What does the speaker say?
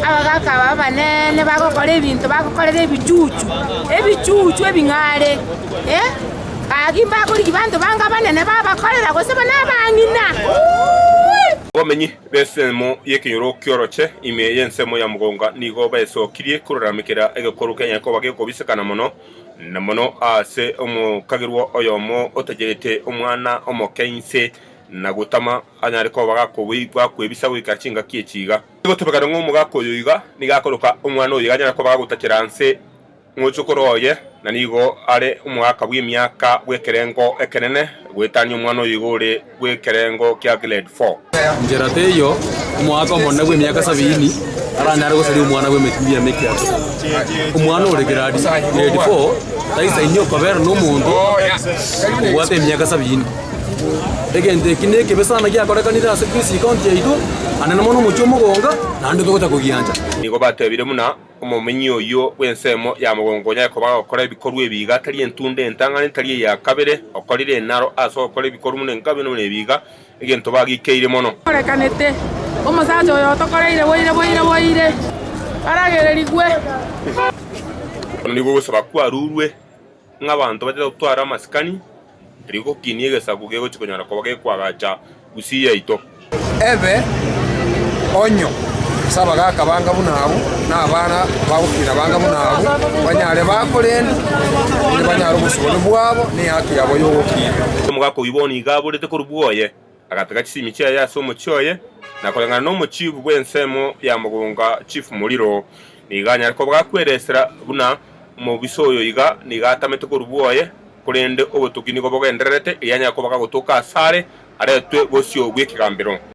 abagaka babanene bagokora ebinto bagokorera ebichuchu ebing'are kagimba kuri bantu banga banene babakorera gose banabang'ina Bomenyi besemo yekinyoro kyoroche ime yensemo ya mugonga nigo baesokirie kururamikira egekuru Kenya ko bagekobisekana mono na mono ase omukagirwo oyomo otegerete omwana omokense na gutama anyari ko bagakobigwa kwebisa gwikachinga kiechiga gotebekana ng'omugako yoiga nigakoroka omwana oyiga anyari ko bagagutakiranse ng'ochokoroye na nigo are omwaka bw'emyaka bwekerengo ekenene gwetania omwana oyigore bwekerengo kya grade 4 njera teyo omwaka omone bw'emyaka 70 aranyare gosari omwana bw'emetimbia mekia omwana ore grade 4 taisa inyo kobera n'omuntu obwate emyaka 70 egende kineke besana gyakorekanira ase kwisi konti yaitu anene mono omochi omogonga nande togota kugiyanja nigo batebire muna omumenyi oyo wensemo ya mugongo nya ko bagakora ibikorwa ebiga tari entunde entangane tari ya kabere okorire naro aso okora ibikorwa mune nkabe no nebiga egento bagikeire mono korekanete omusacha oyo tokoreire boire aragererigwe nigo gusaba kwarurwe ng'abantu batera gutwara amasikani riko kinie sabu gego chikonyara ko bagekwagacha gusiya ito ebe onyo saba gaka banga bunabu n'abana babukira banga bunabu banyare bakorenda ni banyare busubone bwabo ni haki yabo yokira mugako iboni gaburete ko rubuoye agataka kisimi cya yaso mucyoye nakolengana no muchivu bwensemo ya mugonga chief muliro niganya ko bwakweresera buna mu bisoyo iga nigatamete ko rubuoye kurende obutukini ko bogenderete yanya ko bakagotoka sare aretwe bosyo bwekigambiro